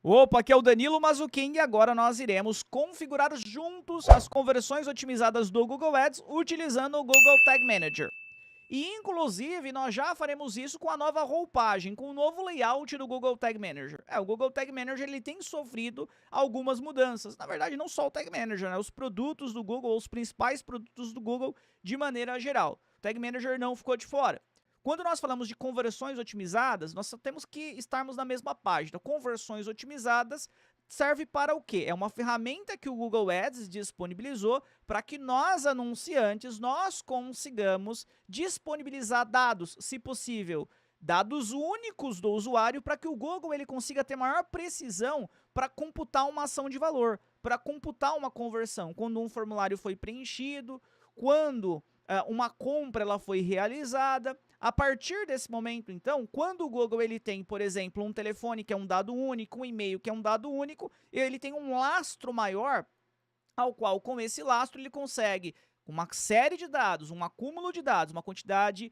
Opa, aqui é o Danilo Mazzucchini e agora nós iremos configurar juntos as conversões otimizadas do Google Ads utilizando o Google Tag Manager. E inclusive nós já faremos isso com a nova roupagem, com o novo layout do Google Tag Manager. O Google Tag Manager ele tem sofrido algumas mudanças. Na verdade, não só o Tag Manager, né? Os produtos do Google, os principais produtos do Google de maneira geral. O Tag Manager não ficou de fora. Quando nós falamos de conversões otimizadas, nós só temos que estarmos na mesma página. Conversões otimizadas serve para o quê? É uma ferramenta que o Google Ads disponibilizou para que nós, anunciantes, nós consigamos disponibilizar dados, se possível, dados únicos do usuário para que o Google ele consiga ter maior precisão para computar uma ação de valor, para computar uma conversão. Quando um formulário foi preenchido, quando uma compra ela foi realizada. A partir desse momento, então, quando o Google ele tem, por exemplo, um telefone que é um dado único, um e-mail que é um dado único, ele tem um lastro maior, ao qual, com esse lastro, ele consegue, com uma série de dados, um acúmulo de dados, uma quantidade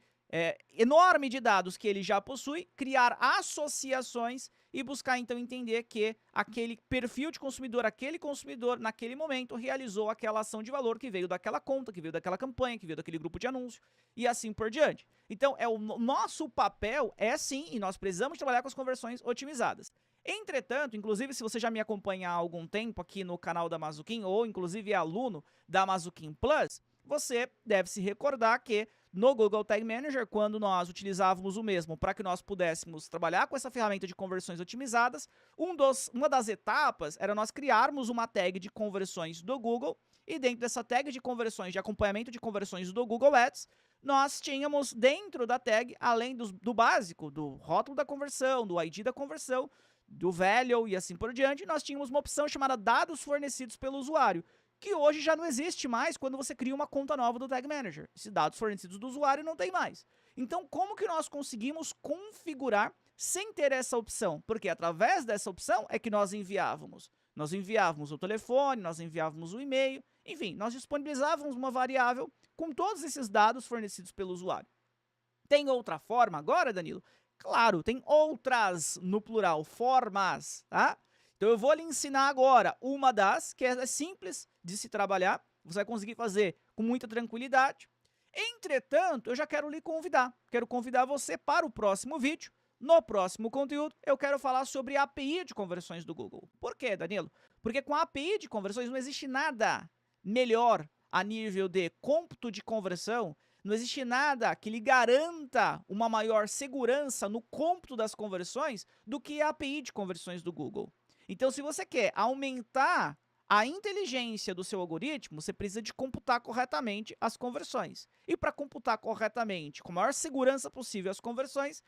enorme de dados que ele já possui, criar associações e buscar, então, entender que aquele perfil de consumidor, aquele consumidor, naquele momento, realizou aquela ação de valor que veio daquela conta, que veio daquela campanha, que veio daquele grupo de anúncio e assim por diante. Então, o nosso papel é sim, e nós precisamos trabalhar com as conversões otimizadas. Entretanto, inclusive, se você já me acompanha há algum tempo aqui no canal da Mazzucchini, ou inclusive é aluno da Mazzucchini Plus, você deve se recordar que no Google Tag Manager, quando nós utilizávamos o mesmo para que nós pudéssemos trabalhar com essa ferramenta de conversões otimizadas, uma das etapas era nós criarmos uma tag de conversões do Google, e dentro dessa tag de conversões, de acompanhamento de conversões do Google Ads, nós tínhamos dentro da tag, além do básico, do rótulo da conversão, do ID da conversão, do value e assim por diante, nós tínhamos uma opção chamada dados fornecidos pelo usuário, que hoje já não existe mais quando você cria uma conta nova do Tag Manager. Esses dados fornecidos do usuário não tem mais. Então, como que nós conseguimos configurar sem ter essa opção? Porque através dessa opção é que nós enviávamos. Nós enviávamos o telefone, nós enviávamos o e-mail, enfim, nós disponibilizávamos uma variável com todos esses dados fornecidos pelo usuário. Tem outra forma agora, Danilo? Claro, tem outras, no plural, formas, tá? Então eu vou lhe ensinar agora uma das que é simples de se trabalhar, você vai conseguir fazer com muita tranquilidade. Entretanto, eu já quero lhe convidar, quero convidar você para o próximo vídeo. No próximo conteúdo, eu quero falar sobre a API de conversões do Google. Por quê, Danilo? Porque com a API de conversões não existe nada melhor a nível de cômputo de conversão, não existe nada que lhe garanta uma maior segurança no cômputo das conversões do que a API de conversões do Google. Então, se você quer aumentar a inteligência do seu algoritmo, você precisa de computar corretamente as conversões. E para computar corretamente, com a maior segurança possível as conversões,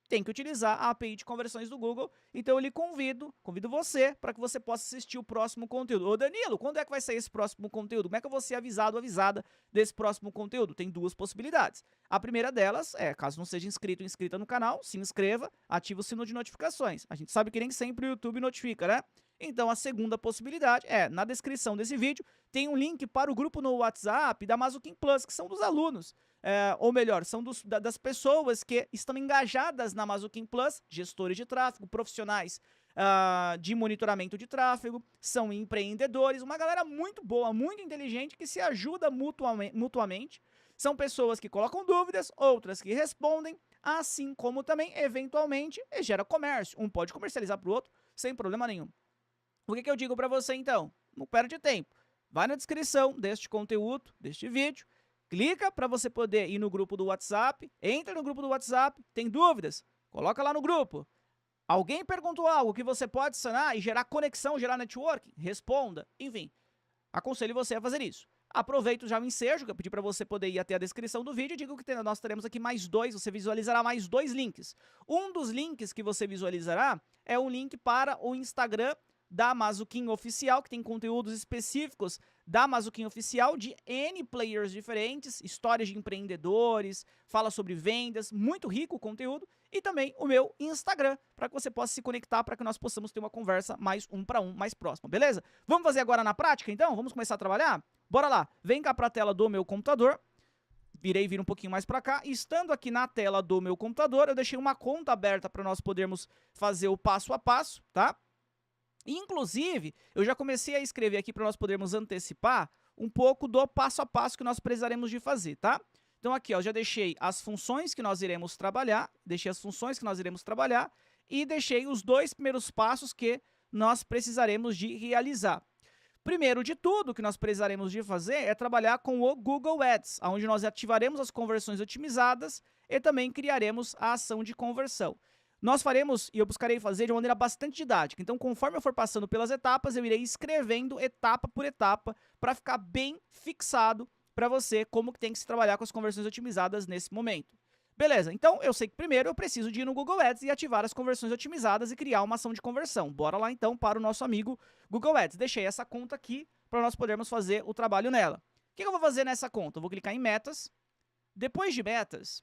tem que utilizar a API de conversões do Google. Então eu lhe convido você para que você possa assistir o próximo conteúdo. Ô Danilo, quando é que vai sair esse próximo conteúdo? Como é que eu vou ser avisado ou avisada desse próximo conteúdo? Tem duas possibilidades. A primeira delas é, caso não seja inscrito ou inscrita no canal, se inscreva, ative o sino de notificações. A gente sabe que nem sempre o YouTube notifica, né? Então a segunda possibilidade é, na descrição desse vídeo, tem um link para o grupo no WhatsApp da Mazzucchini Plus, que são dos alunos. Ou melhor, são das pessoas que estão engajadas na Mazzucchini Plus, gestores de tráfego, profissionais de monitoramento de tráfego, são empreendedores, uma galera muito boa, muito inteligente, que se ajuda mutuamente. São pessoas que colocam dúvidas, outras que respondem, assim como também, eventualmente, gera comércio. Um pode comercializar para o outro sem problema nenhum. O que eu digo para você, então? Não perde tempo. Vai na descrição deste conteúdo, deste vídeo, clica para você poder ir no grupo do WhatsApp, entra no grupo do WhatsApp, tem dúvidas? Coloca lá no grupo. Alguém perguntou algo que você pode sanar e gerar conexão, gerar networking? Responda. Enfim, aconselho você a fazer isso. Aproveito já o ensejo, que eu pedi para você poder ir até a descrição do vídeo, e digo que nós teremos aqui mais dois, você visualizará mais dois links. Um dos links que você visualizará é um link para o Instagram da Mazzucchini Oficial, que tem conteúdos específicos da Mazzucchini Oficial, de N players diferentes, histórias de empreendedores, fala sobre vendas, muito rico o conteúdo, e também o meu Instagram, para que você possa se conectar, para que nós possamos ter uma conversa mais um para um, mais próxima, beleza? Vamos fazer agora na prática, então? Vamos começar a trabalhar? Bora lá, vem cá para a tela do meu computador, vir um pouquinho mais para cá, e estando aqui na tela do meu computador, eu deixei uma conta aberta para nós podermos fazer o passo a passo, tá? Inclusive, eu já comecei a escrever aqui para nós podermos antecipar um pouco do passo a passo que nós precisaremos de fazer, tá? Então aqui, ó, já deixei as funções que nós iremos trabalhar, e deixei os 2 primeiros passos que nós precisaremos de realizar. Primeiro de tudo, o que nós precisaremos de fazer é trabalhar com o Google Ads, onde nós ativaremos as conversões otimizadas e também criaremos a ação de conversão. Nós faremos, e eu buscarei fazer de uma maneira bastante didática, então conforme eu for passando pelas etapas, eu irei escrevendo etapa por etapa para ficar bem fixado para você como que tem que se trabalhar com as conversões otimizadas nesse momento. Beleza, então eu sei que primeiro eu preciso de ir no Google Ads e ativar as conversões otimizadas e criar uma ação de conversão. Bora lá então para o nosso amigo Google Ads. Deixei essa conta aqui para nós podermos fazer o trabalho nela. O que eu vou fazer nessa conta? Eu vou clicar em metas. Depois de metas,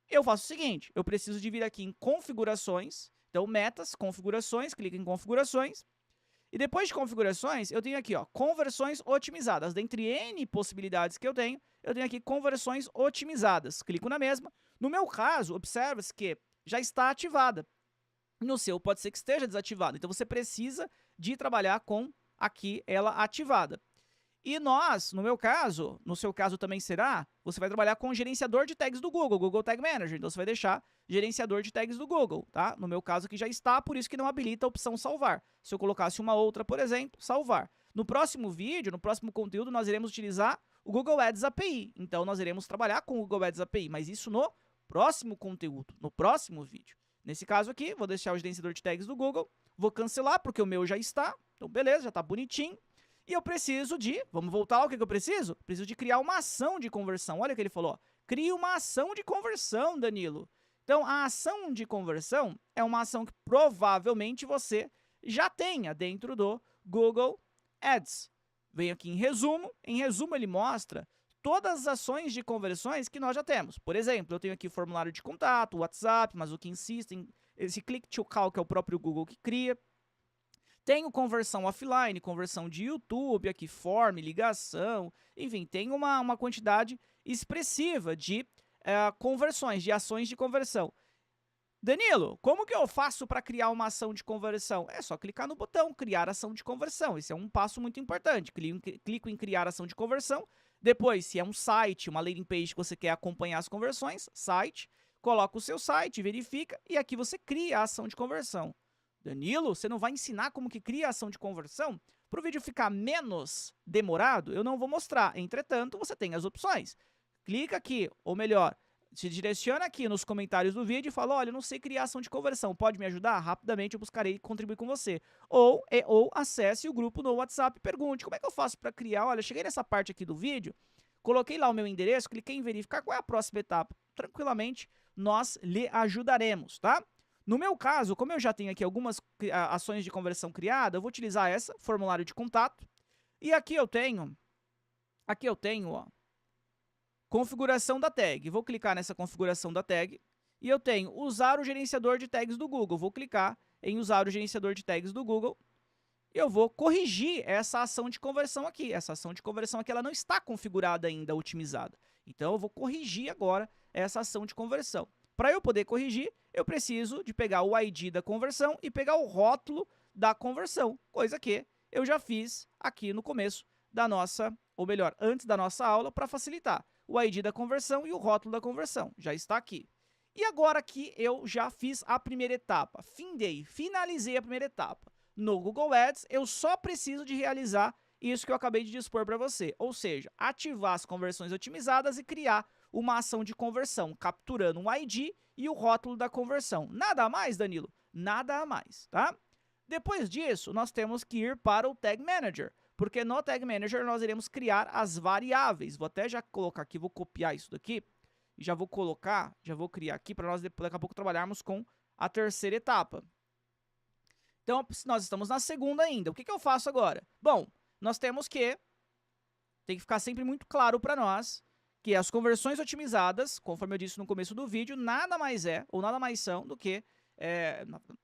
eu faço o seguinte, eu preciso de vir aqui em configurações, então metas, configurações, clica em configurações, e depois de configurações, eu tenho aqui, ó, conversões otimizadas. Dentre N possibilidades que eu tenho aqui conversões otimizadas. Clico na mesma. No meu caso, observa-se que já está ativada. No seu pode ser que esteja desativada. Então, você precisa de trabalhar com aqui ela ativada. E nós, no meu caso, no seu caso também será, você vai trabalhar com o gerenciador de tags do Google, Google Tag Manager. Então, você vai deixar gerenciador de tags do Google, tá? No meu caso aqui já está, por isso que não habilita a opção salvar. Se eu colocasse uma outra, por exemplo, salvar. No próximo vídeo, no próximo conteúdo, nós iremos utilizar o Google Ads API. Então, nós iremos trabalhar com o Google Ads API, mas isso no próximo conteúdo, no próximo vídeo. Nesse caso aqui, vou deixar o gerenciador de tags do Google, vou cancelar porque o meu já está. Então, beleza, já está bonitinho. E eu preciso de, vamos voltar ao que eu preciso? Preciso de criar uma ação de conversão. Olha o que ele falou, ó. Crie uma ação de conversão, Danilo. Então, a ação de conversão é uma ação que provavelmente você já tenha dentro do Google Ads. Venho aqui em resumo ele mostra todas as ações de conversões que nós já temos. Por exemplo, eu tenho aqui o formulário de contato, WhatsApp, mas o que insistem, esse Click to Call, que é o próprio Google que cria. Tenho conversão offline, conversão de YouTube, aqui form, ligação, enfim, tem uma quantidade expressiva de conversões, de ações de conversão. Danilo, como que eu faço para criar uma ação de conversão? É só clicar no botão criar ação de conversão, esse é um passo muito importante. Clico em criar ação de conversão, depois se é um site, uma landing page que você quer acompanhar as conversões, site, coloca o seu site, verifica e aqui você cria a ação de conversão. Danilo, você não vai ensinar como que cria a ação de conversão? Para o vídeo ficar menos demorado, eu não vou mostrar. Entretanto, você tem as opções. Clica aqui, ou melhor, se direciona aqui nos comentários do vídeo e fala, olha, eu não sei criar ação de conversão, pode me ajudar? Rapidamente eu buscarei contribuir com você. Ou acesse o grupo no WhatsApp e pergunte, como é que eu faço para criar? Olha, cheguei nessa parte aqui do vídeo, coloquei lá o meu endereço, cliquei em verificar qual é a próxima etapa. Tranquilamente, nós lhe ajudaremos, tá? No meu caso, como eu já tenho aqui algumas ações de conversão criadas, eu vou utilizar essa, formulário de contato. E aqui eu tenho, ó, configuração da tag. Vou clicar nessa configuração da tag. E eu tenho usar o gerenciador de tags do Google. Vou clicar em usar o gerenciador de tags do Google. E eu vou corrigir essa ação de conversão aqui. Essa ação de conversão aqui ela não está configurada ainda, otimizada. Então, eu vou corrigir agora essa ação de conversão. Para eu poder corrigir, eu preciso de pegar o ID da conversão e pegar o rótulo da conversão, coisa que eu já fiz aqui no começo da nossa, ou melhor, antes da nossa aula, para facilitar. O ID da conversão e o rótulo da conversão, já está aqui. E agora que eu já fiz a primeira etapa, finalizei a primeira etapa. No Google Ads, eu só preciso de realizar isso que eu acabei de dispor para você, ou seja, ativar as conversões otimizadas e criar uma ação de conversão, capturando um ID e o rótulo da conversão. Nada a mais, Danilo? Nada a mais, tá? Depois disso, nós temos que ir para o Tag Manager, porque no Tag Manager nós iremos criar as variáveis. Vou até já colocar aqui, vou copiar isso daqui e já vou criar aqui para nós daqui a pouco trabalharmos com a terceira etapa. Então, nós estamos na segunda ainda. O que eu faço agora? Bom, nós temos que, tem que ficar sempre muito claro para nós, que as conversões otimizadas, conforme eu disse no começo do vídeo, nada mais são do que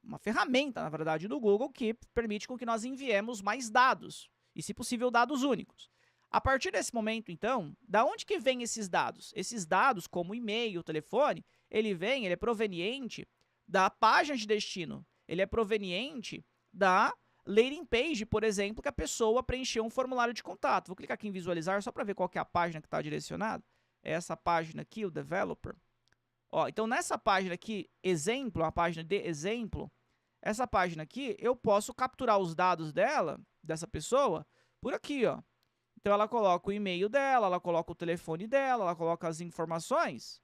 uma ferramenta, na verdade, do Google que permite com que nós enviemos mais dados, e se possível, dados únicos. A partir desse momento, então, da onde que vem esses dados? Esses dados, como e-mail, telefone, ele é proveniente da página de destino, ele é proveniente da landing page, por exemplo, que a pessoa preencheu um formulário de contato. Vou clicar aqui em visualizar só para ver qual que é a página que está direcionada. É essa página aqui, o developer. Ó, então, nessa página aqui, exemplo, a página de exemplo, essa página aqui, eu posso capturar os dados dela, dessa pessoa, por aqui, ó. Então, ela coloca o e-mail dela, ela coloca o telefone dela, ela coloca as informações.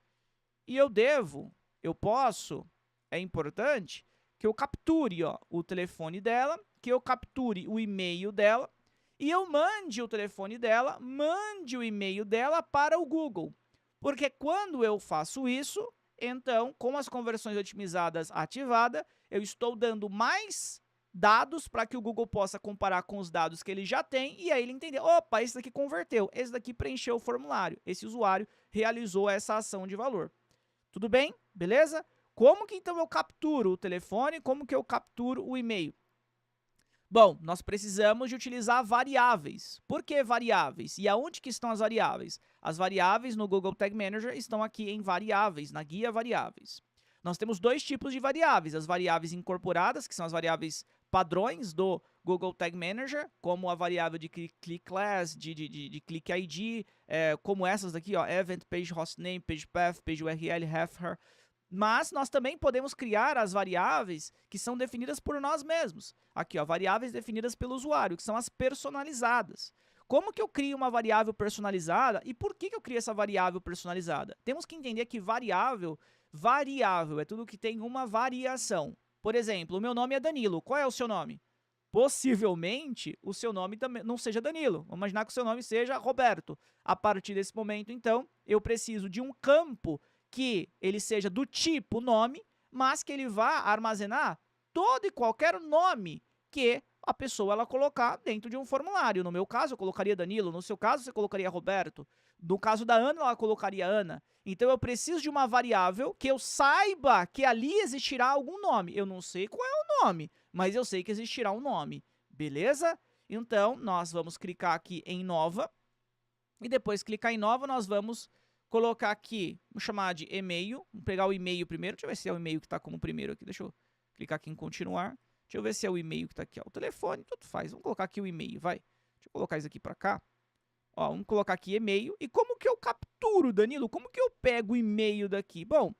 E eu posso, é importante, que eu capture, ó, o telefone dela, que eu capture o e-mail dela, e eu mande o telefone dela, mande o e-mail dela para o Google. Porque quando eu faço isso, então, com as conversões otimizadas ativadas, eu estou dando mais dados para que o Google possa comparar com os dados que ele já tem e aí ele entender, opa, esse daqui converteu, esse daqui preencheu o formulário, esse usuário realizou essa ação de valor. Tudo bem? Beleza? Como que então eu capturo o telefone? Como que eu capturo o e-mail? Bom, nós precisamos de utilizar variáveis. Por que variáveis? E aonde que estão as variáveis? As variáveis no Google Tag Manager estão aqui em variáveis, na guia variáveis. Nós temos dois tipos de variáveis, as variáveis incorporadas, que são as variáveis padrões do Google Tag Manager, como a variável de click class, de click ID, como essas daqui, ó, event, page hostname, page path, page URL, header. Mas nós também podemos criar as variáveis que são definidas por nós mesmos. Aqui, ó, variáveis definidas pelo usuário, que são as personalizadas. Como que eu crio uma variável personalizada e por que eu crio essa variável personalizada? Temos que entender que variável é tudo que tem uma variação. Por exemplo, o meu nome é Danilo. Qual é o seu nome? Possivelmente, o seu nome também não seja Danilo. Vamos imaginar que o seu nome seja Roberto. A partir desse momento, então, eu preciso de um campo que ele seja do tipo nome, mas que ele vá armazenar todo e qualquer nome que a pessoa ela colocar dentro de um formulário. No meu caso, eu colocaria Danilo. No seu caso, você colocaria Roberto. No caso da Ana, ela colocaria Ana. Então, eu preciso de uma variável que eu saiba que ali existirá algum nome. Eu não sei qual é o nome, mas eu sei que existirá um nome. Beleza? Então, nós vamos clicar aqui em Nova. E depois clicar em Nova, nós vamos colocar aqui, vamos chamar de e-mail. Vamos pegar o e-mail primeiro. Deixa eu ver se é o e-mail que está como primeiro aqui. Deixa eu clicar aqui em continuar. Deixa eu ver se é o e-mail que está aqui. Ó. O telefone, tudo faz. Vamos colocar aqui o e-mail, vai. Deixa eu colocar isso aqui para cá. Ó, vamos colocar aqui e-mail. E como que eu capturo, Danilo? Como que eu pego o e-mail daqui? Bom,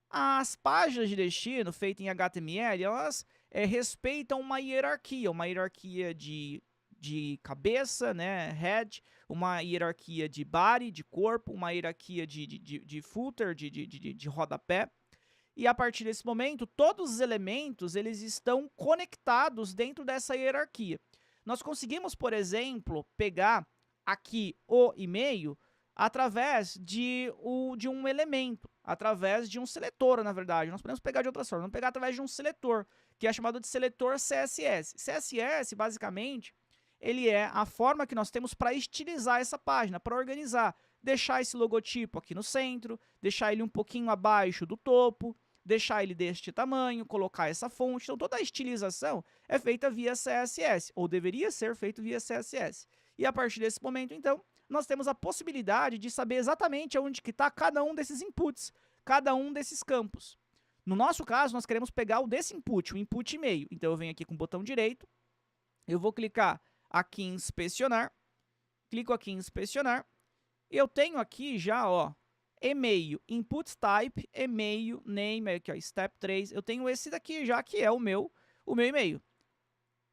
as páginas de destino feitas em HTML, elas respeitam uma hierarquia de cabeça, né, head, uma hierarquia de body, de corpo, uma hierarquia de footer, de rodapé. E a partir desse momento, todos os elementos eles estão conectados dentro dessa hierarquia. Nós conseguimos, por exemplo, pegar aqui o e-mail através de um elemento, através de um seletor, na verdade. Nós podemos pegar de outras formas, vamos pegar através de um seletor, que é chamado de seletor CSS. CSS, basicamente, ele é a forma que nós temos para estilizar essa página, para organizar. Deixar esse logotipo aqui no centro, deixar ele um pouquinho abaixo do topo, deixar ele deste tamanho, colocar essa fonte. Então, toda a estilização é feita via CSS, ou deveria ser feito via CSS. E a partir desse momento, então, nós temos a possibilidade de saber exatamente onde que está cada um desses inputs, cada um desses campos. No nosso caso, nós queremos pegar o desse input, o input e-mail. Então, eu venho aqui com o botão direito, eu vou clicar aqui em inspecionar, clico aqui em inspecionar, eu tenho aqui já, ó, e-mail, input type, e-mail, name, aqui ó, step 3, eu tenho esse daqui já que é o meu e-mail.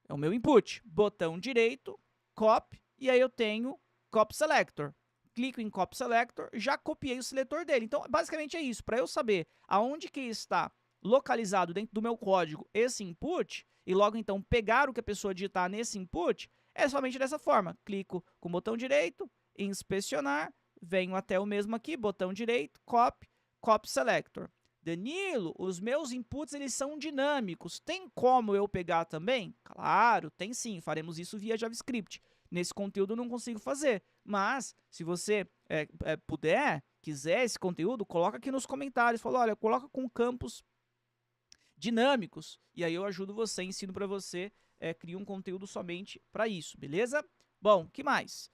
É o meu input, botão direito, copy, e aí eu tenho copy selector. Clico em copy selector, já copiei o seletor dele. Então, basicamente é isso, para eu saber aonde que está localizado dentro do meu código esse input, e logo então pegar o que a pessoa digitar nesse input, é somente dessa forma. Clico com o botão direito, inspecionar, venho até o mesmo aqui, botão direito, copy selector. Danilo, os meus inputs eles são dinâmicos. Tem como eu pegar também? Claro, tem sim. Faremos isso via JavaScript. Nesse conteúdo eu não consigo fazer. Mas, se você puder, quiser esse conteúdo, coloca aqui nos comentários. Fala, olha, coloca com campos dinâmicos. E aí eu ajudo você, ensino para você, criar um conteúdo somente para isso, beleza? Bom, que mais?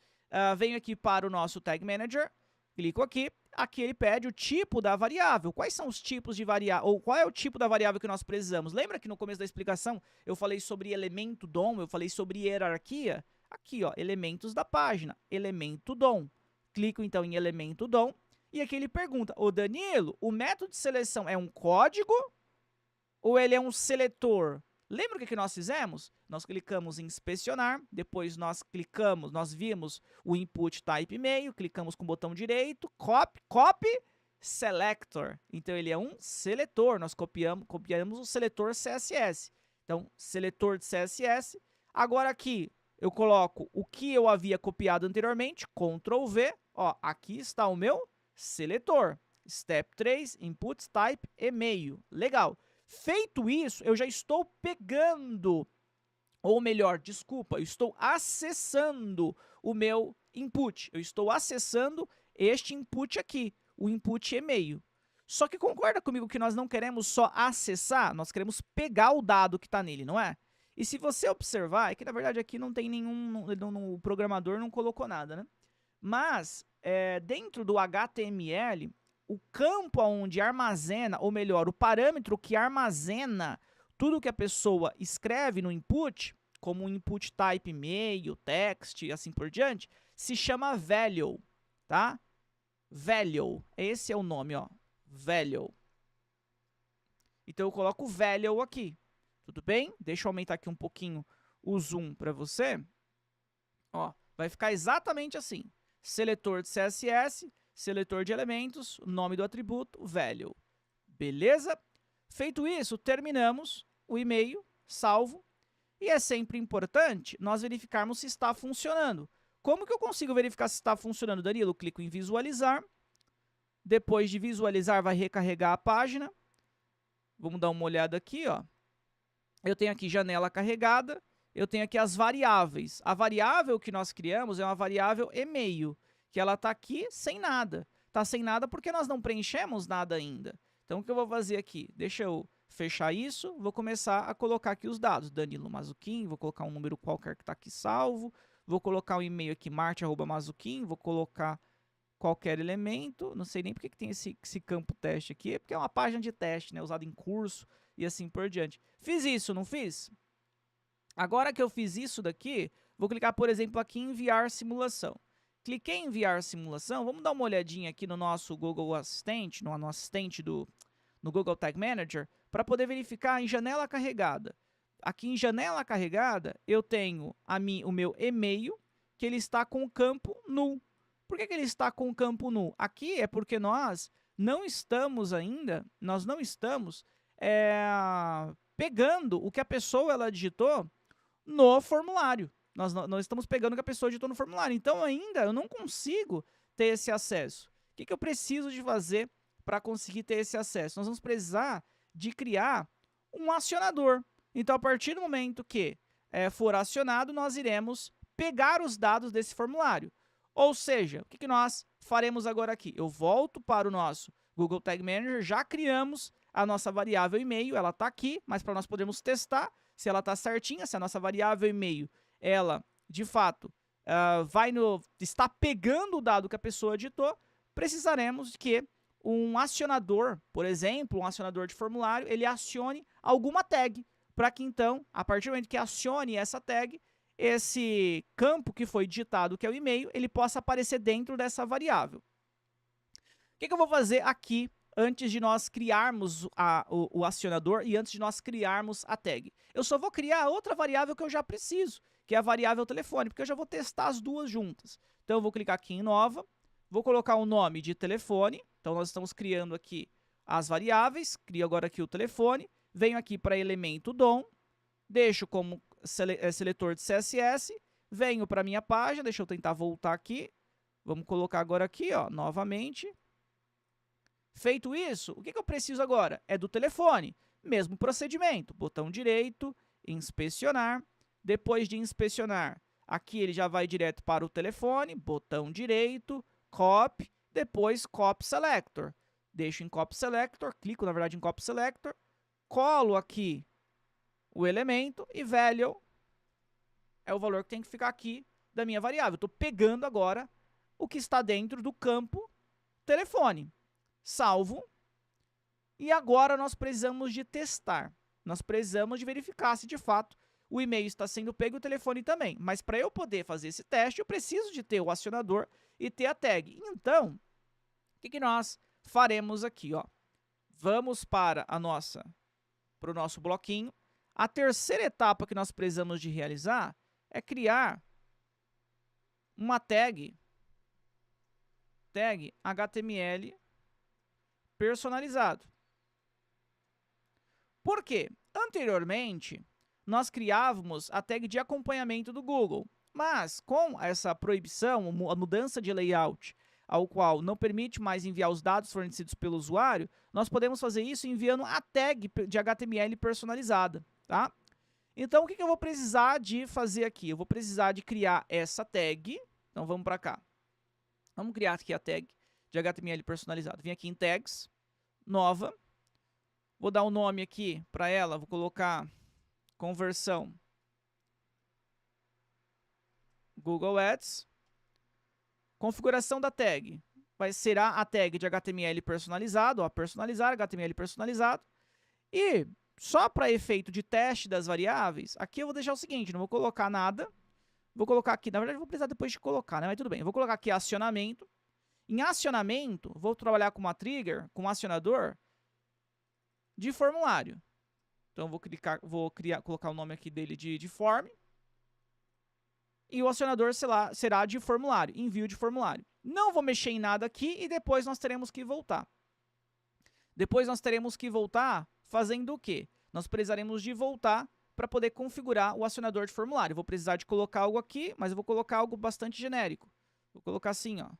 Venho aqui para o nosso Tag Manager, clico aqui. aqui ele pede o tipo da variável. Quais são os tipos de variável, ou qual é o tipo da variável que nós precisamos? Lembra que no começo da explicação eu falei sobre elemento DOM, eu falei sobre hierarquia? Aqui, ó, elementos da página, elemento DOM. Clico então em elemento DOM e aqui ele pergunta: ô Danilo, o método de seleção é um código ou ele é um seletor? Lembra o que nós fizemos? Nós clicamos em inspecionar, depois nós vimos o input type e-mail, clicamos com o botão direito, copy selector. Então ele é um seletor, nós copiamos o seletor CSS. Então, seletor de CSS. Agora aqui eu coloco o que eu havia copiado anteriormente, Ctrl V, ó, aqui está o meu seletor. Step 3, input type e-mail. Legal. Feito isso, eu já estou pegando, ou melhor, desculpa, eu estou acessando o meu input. Eu estou acessando este input aqui, o input e-mail. Só que concorda comigo que nós não queremos só acessar, nós queremos pegar o dado que está nele, não é? E se você observar, é que na verdade aqui não tem nenhum, o programador não colocou nada, né? Mas, dentro do HTML, o campo onde armazena, ou melhor, o parâmetro que armazena tudo que a pessoa escreve no input, como o input type e-mail, text e assim por diante, se chama value, tá? Value, esse é o nome, ó, value. Então eu coloco value aqui, tudo bem? Deixa eu aumentar aqui um pouquinho o zoom para você. Ó, vai ficar exatamente assim. Seletor de CSS, seletor de elementos, nome do atributo, value. Beleza? Feito isso, terminamos o e-mail, salvo. E é sempre importante nós verificarmos se está funcionando. Como que eu consigo verificar se está funcionando, Danilo? Eu clico em visualizar. Depois de visualizar, vai recarregar a página. Vamos dar uma olhada aqui, ó. Eu tenho aqui janela carregada. Eu tenho aqui as variáveis. A variável que nós criamos é uma variável e-mail, que ela está aqui sem nada. Está sem nada porque nós não preenchemos nada ainda. Então, o que eu vou fazer aqui? Deixa eu fechar isso, vou começar a colocar aqui os dados. Danilo Mazzucchin, vou colocar um número qualquer que está aqui salvo. Vou colocar um e-mail aqui, marte@mazzucchin, vou colocar qualquer elemento. Não sei nem porque que tem esse campo teste aqui, é porque é uma página de teste, né, usada em curso e assim por diante. Fiz isso, não fiz? Agora que eu fiz isso daqui, vou clicar, por exemplo, aqui em enviar simulação. Cliquei em enviar simulação, vamos dar uma olhadinha aqui no nosso Google Assistente, no assistente no Google Tag Manager, para poder verificar em janela carregada. Aqui em janela carregada, eu tenho o meu e-mail, que ele está com o campo null. Por que ele está com o campo null? Aqui é porque nós não estamos ainda, pegando o que a pessoa ela digitou no formulário. Nós não estamos pegando o que a pessoa digitou no formulário. Então, ainda eu não consigo ter esse acesso. O que eu preciso de fazer para conseguir ter esse acesso? Nós vamos precisar de criar um acionador. Então, a partir do momento que for acionado, nós iremos pegar os dados desse formulário. Ou seja, o que nós faremos agora aqui? Eu volto para o nosso Google Tag Manager, já criamos a nossa variável e-mail, ela está aqui, mas para nós podermos testar se ela está certinha, se a nossa variável e-mail, ela, de fato, está pegando o dado que a pessoa digitou, precisaremos que um acionador, por exemplo, um acionador de formulário, ele acione alguma tag, para que então, a partir do momento que acione essa tag, esse campo que foi digitado, que é o e-mail, ele possa aparecer dentro dessa variável. O que eu vou fazer aqui antes de nós criarmos o acionador e antes de nós criarmos a tag? Eu só vou criar outra variável que eu já preciso, que é a variável telefone, porque eu já vou testar as duas juntas. Então, eu vou clicar aqui em nova, vou colocar o nome de telefone. Então, nós estamos criando aqui as variáveis, crio agora aqui o telefone, venho aqui para elemento DOM, deixo como seletor de CSS, venho para a minha página, deixa eu tentar voltar aqui, vamos colocar agora aqui, ó, novamente. Feito isso, o que eu preciso agora? É do telefone. Mesmo procedimento, botão direito, inspecionar. Depois de inspecionar, aqui ele já vai direto para o telefone, botão direito, copy, depois copy selector. Deixo em copy selector, clico na verdade em copy selector, colo aqui o elemento e value é o valor que tem que ficar aqui da minha variável. Estou pegando agora o que está dentro do campo telefone. Salvo. E agora nós precisamos de testar. Nós precisamos de verificar se de fato o e-mail está sendo pego e o telefone também. Mas para eu poder fazer esse teste, eu preciso de ter o acionador e ter a tag. Então, o que nós faremos aqui? Ó? Vamos para o nosso bloquinho. A terceira etapa que nós precisamos de realizar é criar uma tag HTML personalizado. Por quê? Anteriormente, nós criávamos a tag de acompanhamento do Google, mas com essa proibição, a mudança de layout, ao qual não permite mais enviar os dados fornecidos pelo usuário, nós podemos fazer isso enviando a tag de HTML personalizada, tá? Então, o que eu vou precisar de fazer aqui? Eu vou precisar de criar essa tag. Então, vamos para cá. Vamos criar aqui a tag de HTML personalizado. Vim aqui em Tags, Nova. Vou dar um nome aqui para ela. Vou colocar conversão Google Ads. Configuração da tag. Será a tag de HTML personalizado. Ó, personalizar, HTML personalizado. E só para efeito de teste das variáveis, aqui eu vou deixar o seguinte, não vou colocar nada. Vou colocar aqui, na verdade eu vou precisar depois de colocar, né? Mas tudo bem. Eu vou colocar aqui acionamento. Em acionamento, vou trabalhar com uma trigger, com um acionador de formulário. Então vou colocar o nome aqui dele de form. E o acionador será de formulário, envio de formulário. Não vou mexer em nada aqui e depois nós teremos que voltar. Depois nós teremos que voltar fazendo o quê? Nós precisaremos de voltar para poder configurar o acionador de formulário. Vou precisar de colocar algo aqui, mas eu vou colocar algo bastante genérico. Vou colocar assim, ó.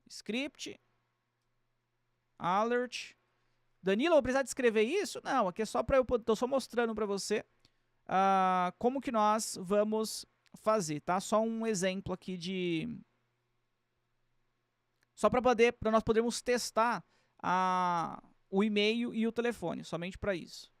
Script, alert. Danilo, eu vou precisar de escrever isso? Não, aqui é só para estou só mostrando para você como que nós vamos fazer, tá? Só um exemplo aqui só para nós podermos testar o e-mail e o telefone, somente para isso.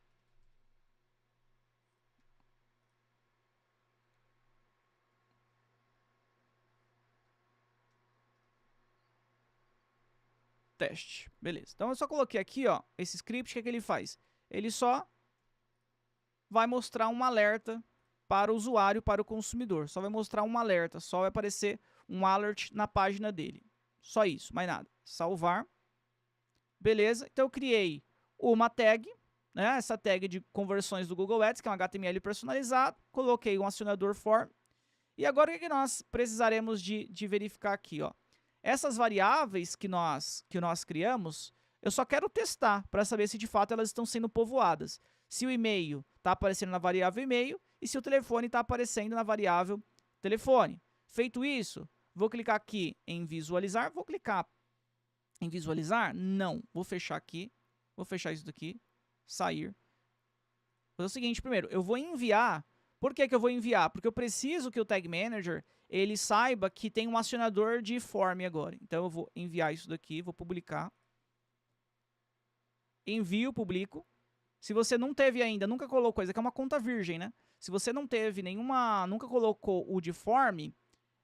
Teste, beleza. Então eu só coloquei aqui, ó, esse script, o que ele faz? Ele só vai mostrar um alerta para o usuário, para o consumidor. Só vai mostrar um alerta, só vai aparecer um alert na página dele. Só isso, mais nada. Salvar. Beleza, então eu criei uma tag, né, essa tag de conversões do Google Ads, que é um HTML personalizado, coloquei um acionador form, e agora o que nós precisaremos de verificar aqui? Ó? Essas variáveis que nós criamos, eu só quero testar para saber se de fato elas estão sendo povoadas. Se o e-mail está aparecendo na variável e-mail e se o telefone está aparecendo na variável telefone. Feito isso, vou clicar aqui em visualizar, vou clicar em visualizar? Não. Vou fechar aqui. Vou fechar isso daqui. Sair. Vou fazer o seguinte primeiro. Eu vou enviar. Por que eu vou enviar? Porque eu preciso que o Tag Manager ele saiba que tem um acionador de form agora. Então eu vou enviar isso daqui. Vou publicar. Envio, publico. Se você não teve ainda, nunca colocou, isso aqui é uma conta virgem, né? Se você não teve nunca colocou o de form,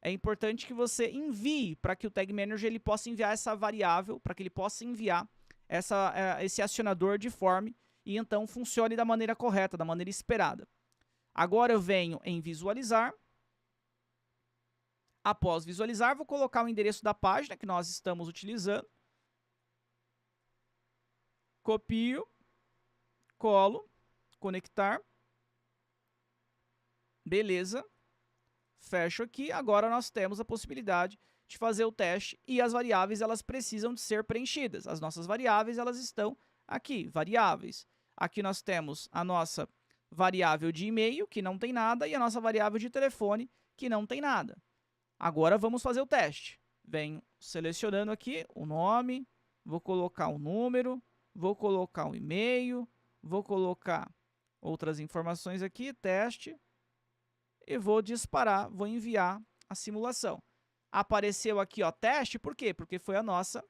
é importante que você envie para que o Tag Manager ele possa enviar essa variável, para que ele possa enviar esse acionador de form e então funcione da maneira correta, da maneira esperada. Agora eu venho em visualizar. Após visualizar, vou colocar o endereço da página que nós estamos utilizando. Copio, colo, conectar. Beleza. Fecho aqui, agora nós temos a possibilidade de fazer o teste e as variáveis elas precisam de ser preenchidas. As nossas variáveis elas estão aqui, variáveis. Aqui nós temos a nossa variável de e-mail, que não tem nada, e a nossa variável de telefone, que não tem nada. Agora vamos fazer o teste. Venho selecionando aqui o nome, vou colocar o número, vou colocar o e-mail, vou colocar outras informações aqui, teste. E vou disparar, vou enviar a simulação. Apareceu aqui, ó, teste, por quê? Porque foi a nossa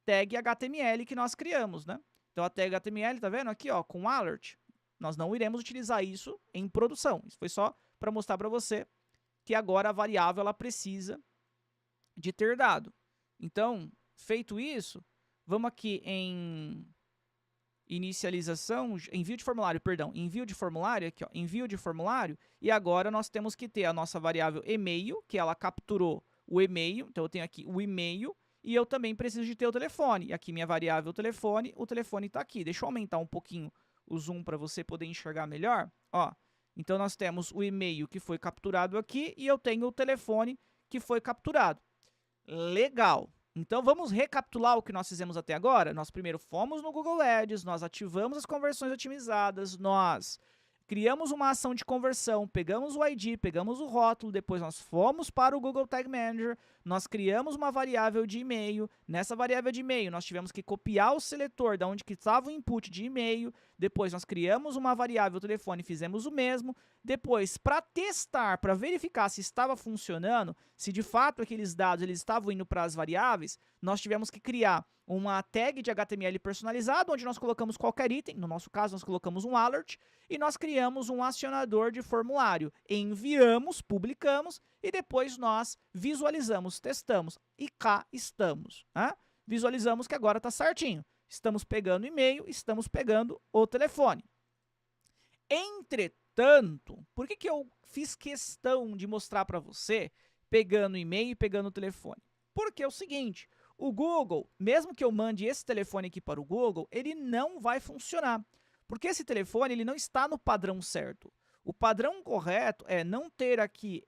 tag HTML que nós criamos, né? Então a tag HTML, tá vendo aqui, ó, com alert. Nós não iremos utilizar isso em produção. Isso foi só para mostrar para você que agora a variável ela precisa de ter dado. Então, Feito isso, vamos aqui em inicialização, envio de formulário, perdão, envio de formulário, aqui ó, envio de formulário, e agora nós temos que ter a nossa variável e-mail, que ela capturou o e-mail, então eu tenho aqui o e-mail, e eu também preciso de ter o telefone, e aqui minha variável o telefone está aqui. Deixa eu aumentar um pouquinho o zoom para você poder enxergar melhor, ó. Então nós temos o e-mail que foi capturado aqui, e eu tenho o telefone que foi capturado. Legal! Então, vamos recapitular o que nós fizemos até agora? Nós primeiro fomos no Google Ads, nós ativamos as conversões otimizadas, nós criamos uma ação de conversão, pegamos o ID, pegamos o rótulo, depois nós fomos para o Google Tag Manager, nós criamos uma variável de e-mail, nessa variável de e-mail nós tivemos que copiar o seletor de onde que estava o input de e-mail, depois nós criamos uma variável telefone e fizemos o mesmo, depois para testar, para verificar se estava funcionando, se de fato aqueles dados eles estavam indo para as variáveis, nós tivemos que criar uma tag de HTML personalizado, onde nós colocamos qualquer item, no nosso caso nós colocamos um alert, e nós criamos um acionador de formulário, enviamos, publicamos, e depois nós visualizamos, testamos, e cá estamos. Né? Visualizamos que agora está certinho. Estamos pegando o e-mail, estamos pegando o telefone. Entretanto, por que eu fiz questão de mostrar para você pegando o e-mail e pegando o telefone? Porque é o seguinte, o Google, mesmo que eu mande esse telefone aqui para o Google, ele não vai funcionar. Porque esse telefone ele não está no padrão certo. O padrão correto é não ter aqui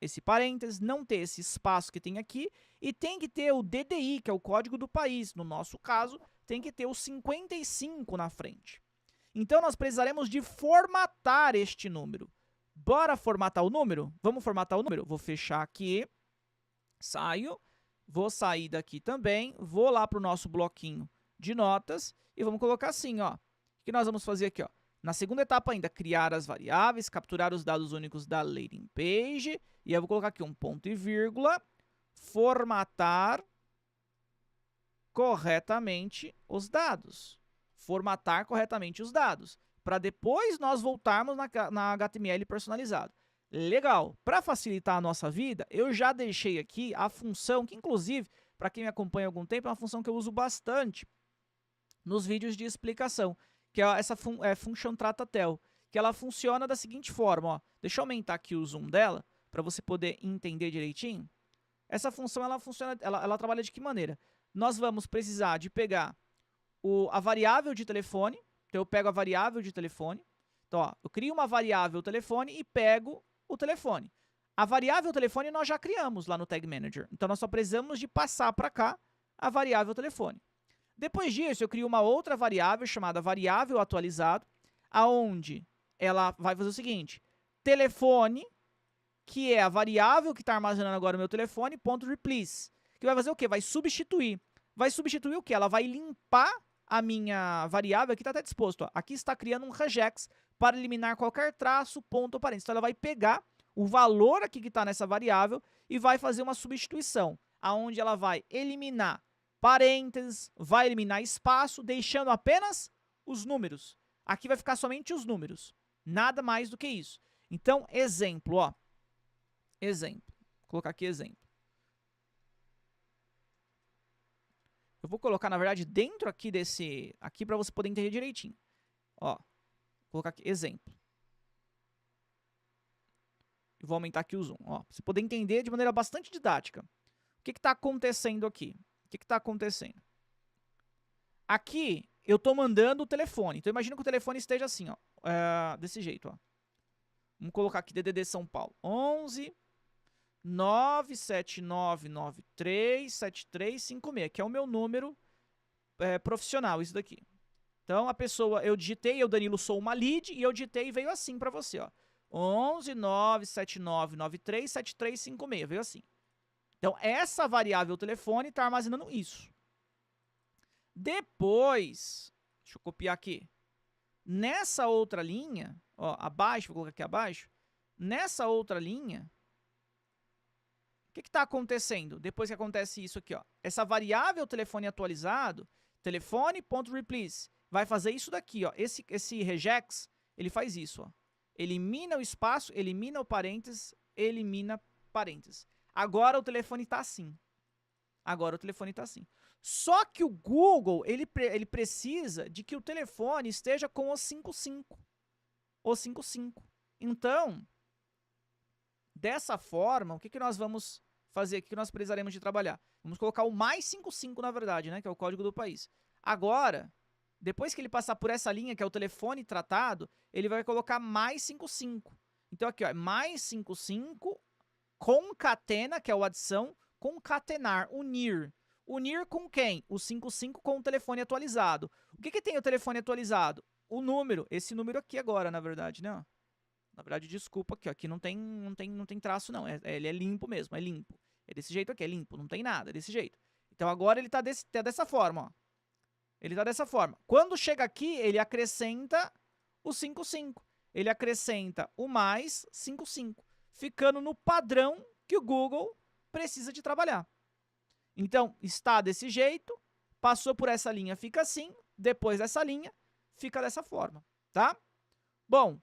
esse parênteses, não ter esse espaço que tem aqui, e tem que ter o DDI, que é o código do país. No nosso caso, tem que ter o 55 na frente. Então, nós precisaremos de formatar este número. Bora formatar o número? Vamos formatar o número? Vou fechar aqui, saio, vou sair daqui também, vou lá para o nosso bloquinho de notas e vamos colocar assim, ó. O que nós vamos fazer aqui, ó? Na segunda etapa ainda, criar as variáveis, capturar os dados únicos da landing page, e eu vou colocar aqui um ponto e vírgula, formatar corretamente os dados. Formatar corretamente os dados, para depois nós voltarmos na HTML personalizado. Legal, para facilitar a nossa vida, eu já deixei aqui a função, que inclusive, para quem me acompanha há algum tempo, é uma função que eu uso bastante nos vídeos de explicação, que é essa function tratatel, que ela funciona da seguinte forma, ó. Deixa eu aumentar aqui o zoom dela, para você poder entender direitinho. Essa função, ela trabalha de que maneira? Nós vamos precisar de pegar a variável de telefone, então eu pego a variável de telefone, então ó, eu crio uma variável telefone e pego o telefone. A variável telefone nós já criamos lá no Tag Manager, então nós só precisamos de passar para cá a variável telefone. Depois disso, eu crio uma outra variável chamada variável atualizado, aonde ela vai fazer o seguinte, telefone, que é a variável que está armazenando agora o meu telefone, ponto .replace, que vai fazer o quê? Vai substituir. Vai substituir o quê? Ela vai limpar a minha variável, aqui está até disposto, ó. Aqui está criando um regex para eliminar qualquer traço, ponto ou parênteses. Então, ela vai pegar o valor aqui que está nessa variável e vai fazer uma substituição, aonde ela vai eliminar parênteses, vai eliminar espaço, deixando apenas os números. Aqui vai ficar somente os números, nada mais do que isso. Então, exemplo, ó. Exemplo. Vou colocar aqui exemplo. Eu vou colocar, na verdade, dentro aqui desse... Aqui para você poder entender direitinho. Ó, vou colocar aqui exemplo. Eu vou aumentar aqui o zoom, ó, para você poder entender de maneira bastante didática. O que está acontecendo aqui? O que está acontecendo? Aqui, eu estou mandando o telefone. Então, imagina que o telefone esteja assim, ó, desse jeito, ó. Vamos colocar aqui DDD São Paulo. 11 97993 7356, que é o meu número profissional, isso daqui. Então, a pessoa, eu digitei, eu, Danilo, sou uma lead, e eu digitei e veio assim para você, ó. 11 97993 7356, veio assim. Então, essa variável telefone está armazenando isso. Depois, deixa eu copiar aqui. Nessa outra linha, ó, abaixo, vou colocar aqui abaixo. Nessa outra linha, o que está acontecendo? Depois que acontece isso aqui, ó. Essa variável telefone atualizado, telefone.replace, vai fazer isso daqui, ó. Esse regex, ele faz isso, ó. Elimina o espaço, elimina o parênteses, elimina parênteses. Agora o telefone está assim. Agora o telefone está assim. Só que o Google, ele precisa de que o telefone esteja com o 55. O 55. Então, dessa forma, o que nós vamos fazer? O que nós precisaremos de trabalhar? Vamos colocar o mais 55, na verdade, né? Que é o código do país. Agora, depois que ele passar por essa linha, que é o telefone tratado, ele vai colocar mais 55. Então, aqui, ó, mais 55, concatena, que é o adição, concatenar, unir. Unir com quem? O 55 com o telefone atualizado. O que tem o telefone atualizado? O número, esse número aqui agora, na verdade, né? Na verdade, desculpa aqui, ó, aqui não tem traço não, ele é limpo mesmo, é limpo. É desse jeito aqui, é limpo, não tem nada, é desse jeito. Então agora ele tá dessa forma, ó. Ele tá dessa forma. Quando chega aqui, ele acrescenta o 55. Ele acrescenta o mais 55, ficando no padrão que o Google precisa de trabalhar. Então, está desse jeito, passou por essa linha, fica assim, depois dessa linha, fica dessa forma, tá? Bom,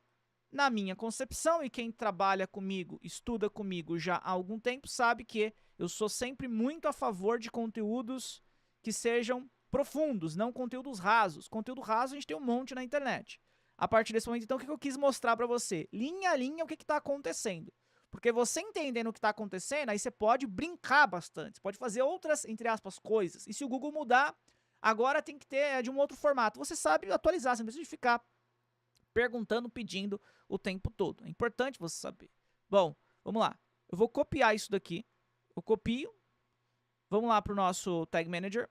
na minha concepção, e quem trabalha comigo, estuda comigo já há algum tempo, sabe que eu sou sempre muito a favor de conteúdos que sejam profundos, não conteúdos rasos. Conteúdo raso a gente tem um monte na internet. A partir desse momento, então, o que eu quis mostrar para você? Linha a linha, o que está acontecendo. Porque você entendendo o que está acontecendo, aí você pode brincar bastante. Você pode fazer outras, entre aspas, coisas. E se o Google mudar, agora tem que ter de um outro formato. Você sabe atualizar, você não precisa ficar perguntando, pedindo o tempo todo. É importante você saber. Bom, vamos lá. Eu vou copiar isso daqui. Eu copio. Vamos lá para o nosso Tag Manager.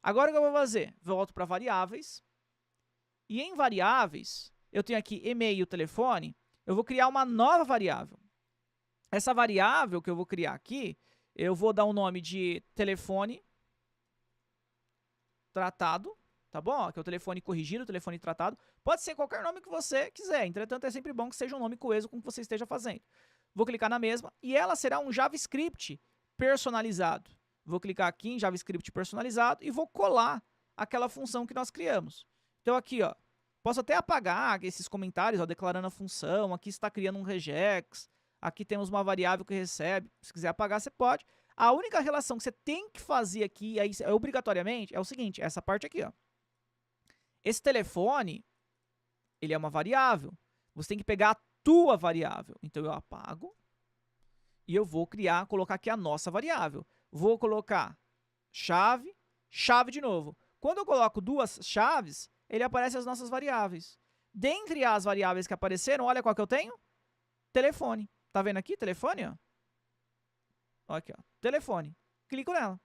Agora o que eu vou fazer? Volto para variáveis. E em variáveis, eu tenho aqui e-mail, telefone. Eu vou criar uma nova variável. Essa variável que eu vou criar aqui, eu vou dar um nome de telefone tratado. Tá bom? Que é o telefone corrigido, o telefone tratado. Pode ser qualquer nome que você quiser. Entretanto, é sempre bom que seja um nome coeso com o que você esteja fazendo. Vou clicar na mesma e ela será um JavaScript personalizado. Vou clicar aqui em JavaScript personalizado e vou colar aquela função que nós criamos. Então aqui, ó, posso até apagar esses comentários, ó, declarando a função. Aqui está criando um regex. Aqui temos uma variável que recebe. Se quiser apagar, você pode. A única relação que você tem que fazer aqui, aí, obrigatoriamente, é o seguinte, essa parte aqui, ó. Esse telefone, ele é uma variável. Você tem que pegar a tua variável. Então, eu apago e eu vou colocar aqui a nossa variável. Vou colocar chave, chave de novo. Quando eu coloco duas chaves, ele aparece as nossas variáveis. Dentre as variáveis que apareceram, olha qual que eu tenho? Telefone. Tá vendo aqui? Telefone, ó. Ó aqui, ó. Telefone. Clico nela.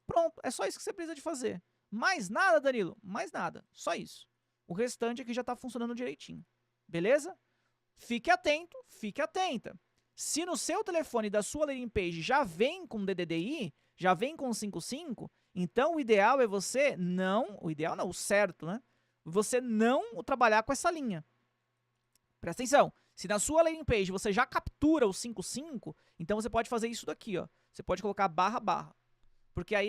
Pronto. É só isso que você precisa de fazer. Mais nada, Danilo? Mais nada. Só isso. O restante aqui já está funcionando direitinho. Beleza? Fique atento, fique atenta. Se no seu telefone da sua landing page já vem com DDDI, já vem com 55, então o ideal é você não... O ideal não, o certo, né? Você não trabalhar com essa linha. Presta atenção. Se na sua landing page você já captura o 55, então você pode fazer isso daqui, ó. Você pode colocar barra, barra. Porque aí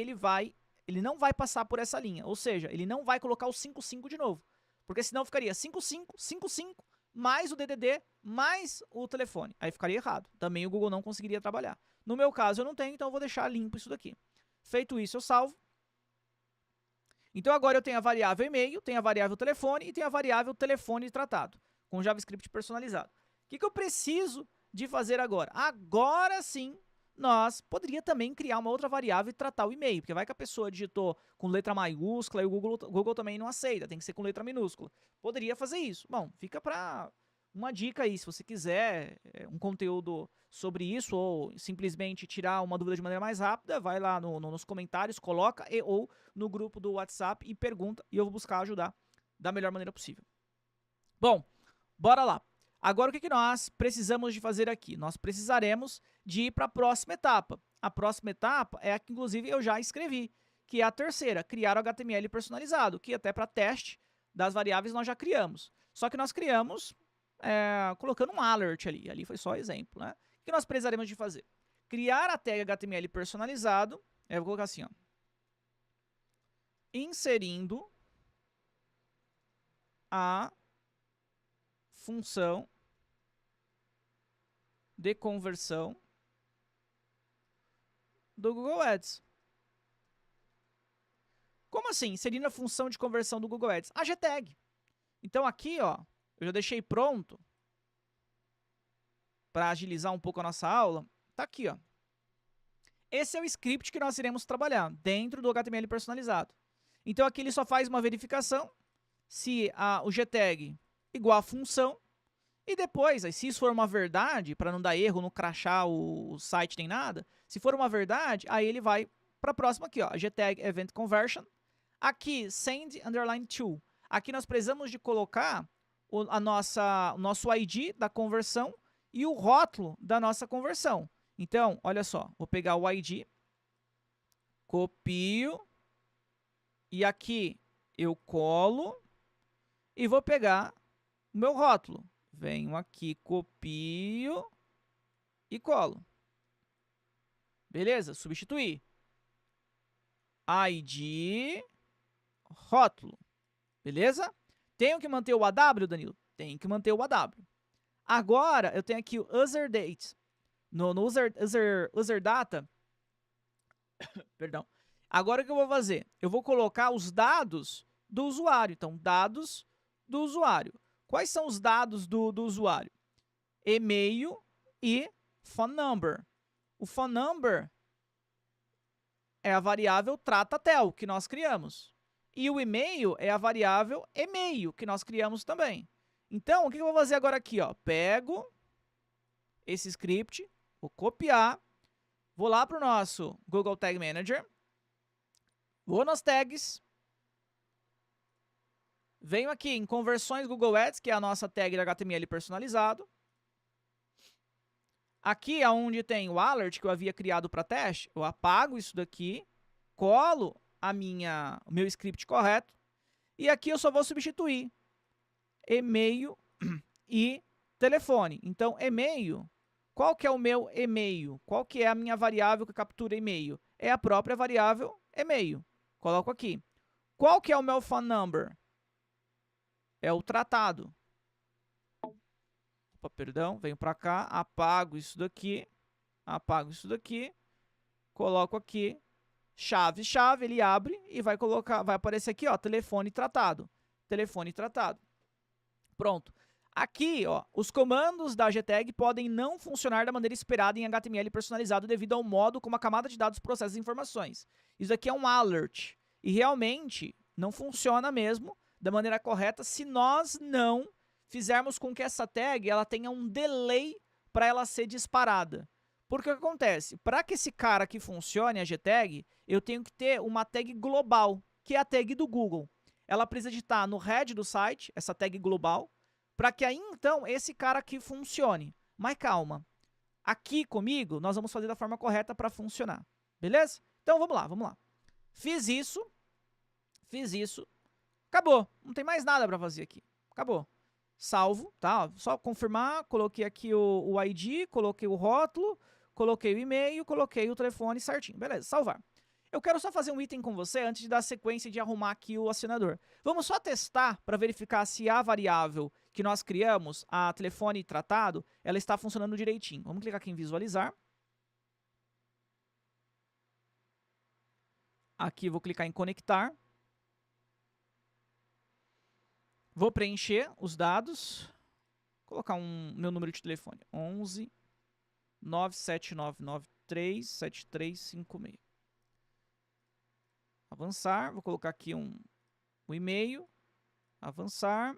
ele não vai passar por essa linha, ou seja, ele não vai colocar o 55 de novo, porque senão ficaria 55, 55, mais o DDD, mais o telefone, aí ficaria errado, também o Google não conseguiria trabalhar. No meu caso eu não tenho, então eu vou deixar limpo isso daqui. Feito isso eu salvo. Então agora eu tenho a variável e-mail, tenho a variável telefone e tenho a variável telefone tratado, com JavaScript personalizado. O que eu preciso de fazer agora? Agora sim, nós poderia também criar uma outra variável e tratar o e-mail, porque vai que a pessoa digitou com letra maiúscula e o Google também não aceita, tem que ser com letra minúscula. Poderia fazer isso. Bom, fica para uma dica aí, se você quiser um conteúdo sobre isso ou simplesmente tirar uma dúvida de maneira mais rápida, vai lá nos comentários, coloca ou no grupo do WhatsApp e pergunta e eu vou buscar ajudar da melhor maneira possível. Bom, bora lá. Agora, o que nós precisamos de fazer aqui? Nós precisaremos de ir para a próxima etapa. A próxima etapa é a que, inclusive, eu já escrevi, que é a terceira, criar o HTML personalizado, que até para teste das variáveis nós já criamos. Só que nós criamos colocando um alert ali. Ali foi só exemplo, né? O que nós precisaremos de fazer? Criar a tag HTML personalizado. Eu vou colocar assim, ó. Inserindo a função de conversão do Google Ads. Como assim? Inserindo a função de conversão do Google Ads. A GTag. Então aqui, ó, eu já deixei pronto para agilizar um pouco a nossa aula. Tá aqui, ó. Esse é o script que nós iremos trabalhar dentro do HTML personalizado. Então aqui ele só faz uma verificação se o GTag igual a função. E depois, se isso for uma verdade, para não dar erro, não crashar o site nem nada, se for uma verdade, aí ele vai para a próxima aqui, ó, GTag Event Conversion. Aqui, send underline to. Aqui nós precisamos de colocar o nosso ID da conversão e o rótulo da nossa conversão. Então, olha só, vou pegar o ID, copio, e aqui eu colo e vou pegar o meu rótulo. Venho aqui, copio e colo. Beleza? Substituir. ID, rótulo. Beleza? Tenho que manter o AW, Danilo? Tenho que manter o AW. Agora, eu tenho aqui o user date. No user data, perdão. Agora o que eu vou fazer? Eu vou colocar os dados do usuário. Então, dados do usuário. Quais são os dados do usuário? E-mail e phone number. O phone number é a variável tratatel que nós criamos. E o e-mail é a variável e-mail que nós criamos também. Então, o que eu vou fazer agora aqui? Ó? Pego esse script, vou copiar, vou lá para o nosso Google Tag Manager, vou nas tags, venho aqui em conversões Google Ads, que é a nossa tag de HTML personalizado. Aqui é onde tem o alert que eu havia criado para teste, eu apago isso daqui, colo o meu script correto, e aqui eu só vou substituir e-mail e telefone. Então, e-mail, qual que é o meu e-mail? Qual que é a minha variável que captura e-mail? É a própria variável e-mail. Coloco aqui. Qual que é o meu phone number? É o tratado. Opa, perdão, venho para cá, apago isso daqui, coloco aqui, chave, ele abre e vai aparecer aqui, ó, telefone tratado. Pronto. Aqui, ó, os comandos da GTag podem não funcionar da maneira esperada em HTML personalizado devido ao modo como a camada de dados processa as informações. Isso aqui é um alert. E realmente não funciona mesmo da maneira correta se nós não fizermos com que essa tag ela tenha um delay para ela ser disparada. Porque o que acontece? Para que esse cara aqui funcione, a GTag, eu tenho que ter uma tag global, que é a tag do Google. Ela precisa de estar no head do site, essa tag global, para que aí, então, esse cara aqui funcione. Mas calma. Aqui comigo, nós vamos fazer da forma correta para funcionar. Beleza? Então, vamos lá. Fiz isso. Acabou. Não tem mais nada para fazer aqui. Acabou. Salvo, tá? Só confirmar. Coloquei aqui o ID, coloquei o rótulo, coloquei o e-mail, coloquei o telefone certinho. Beleza, salvar. Eu quero só fazer um item com você antes de dar sequência de arrumar aqui o acionador. Vamos só testar para verificar se a variável que nós criamos, a telefone tratado, ela está funcionando direitinho. Vamos clicar aqui em visualizar. Aqui vou clicar em conectar. Vou preencher os dados. Colocar meu número de telefone. 11 97993 7356. Avançar, vou colocar aqui um e-mail, avançar,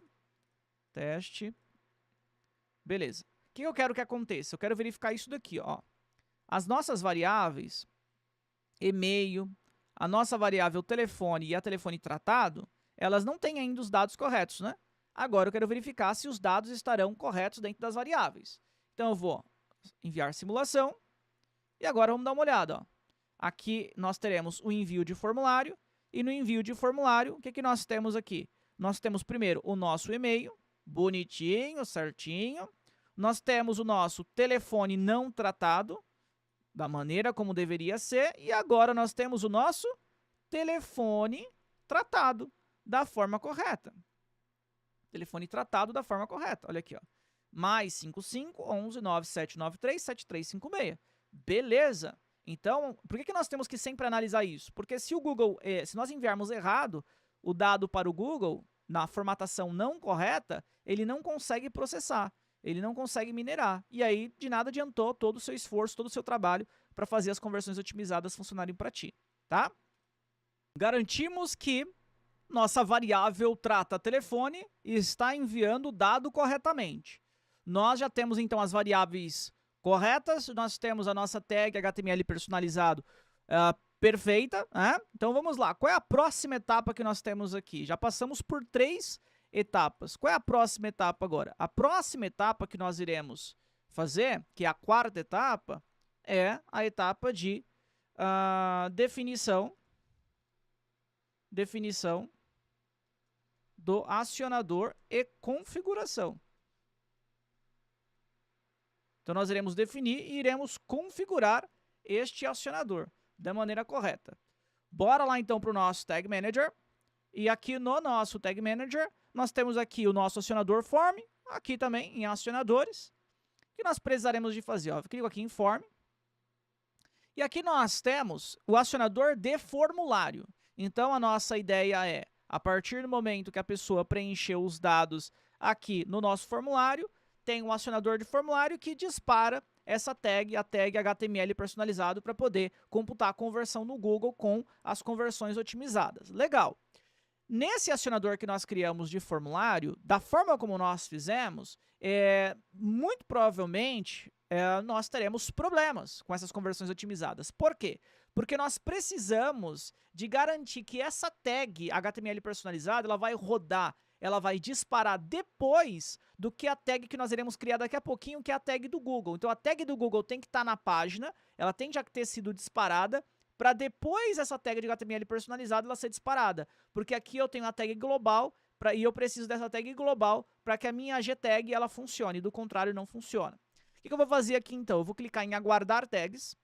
teste, beleza. O que eu quero que aconteça? Eu quero verificar isso daqui, ó. As nossas variáveis, e-mail, a nossa variável telefone e a telefone tratado, elas não têm ainda os dados corretos, né? Agora eu quero verificar se os dados estarão corretos dentro das variáveis. Então eu vou enviar simulação e agora vamos dar uma olhada, ó. Aqui nós teremos o envio de formulário, e no envio de formulário, o que nós temos aqui? Nós temos primeiro o nosso e-mail, bonitinho, certinho. Nós temos o nosso telefone não tratado, da maneira como deveria ser, e agora nós temos o nosso telefone tratado da forma correta. Telefone tratado da forma correta, olha aqui, ó. Mais 55 11 9793 7356. Beleza? Então, por que nós temos que sempre analisar isso? Porque se o Google, se nós enviarmos errado o dado para o Google, na formatação não correta, ele não consegue processar, ele não consegue minerar. E aí, de nada adiantou todo o seu esforço, todo o seu trabalho para fazer as conversões otimizadas funcionarem para ti, tá? Garantimos que nossa variável trata telefone e está enviando o dado corretamente. Nós já temos, então, as variáveis corretas, nós temos a nossa tag HTML personalizado perfeita, né? Então, vamos lá. Qual é a próxima etapa que nós temos aqui? Já passamos por 3 etapas. Qual é a próxima etapa agora? A próxima etapa que nós iremos fazer, que é a 4ª etapa, é a etapa de definição do acionador e configuração. Então, nós iremos definir e iremos configurar este acionador da maneira correta. Bora lá, então, para o nosso Tag Manager. E aqui no nosso Tag Manager, nós temos aqui o nosso acionador Form, aqui também em acionadores, que nós precisaremos de fazer. Ó, eu clico aqui em Form. E aqui nós temos o acionador de formulário. Então, a nossa ideia é, a partir do momento que a pessoa preencheu os dados aqui no nosso formulário, tem um acionador de formulário que dispara essa tag, a tag HTML personalizado, para poder computar a conversão no Google com as conversões otimizadas. Legal. Nesse acionador que nós criamos de formulário, da forma como nós fizemos, muito provavelmente nós teremos problemas com essas conversões otimizadas. Por quê? Porque nós precisamos de garantir que essa tag HTML personalizada ela vai rodar, ela vai disparar depois do que a tag que nós iremos criar daqui a pouquinho, que é a tag do Google. Então, a tag do Google tem que estar na página, ela tem já que ter sido disparada, para depois essa tag de HTML personalizada ela ser disparada. Porque aqui eu tenho a tag global e eu preciso dessa tag global para que a minha G-tag ela funcione, do contrário não funciona. O que eu vou fazer aqui então? Eu vou clicar em aguardar tags.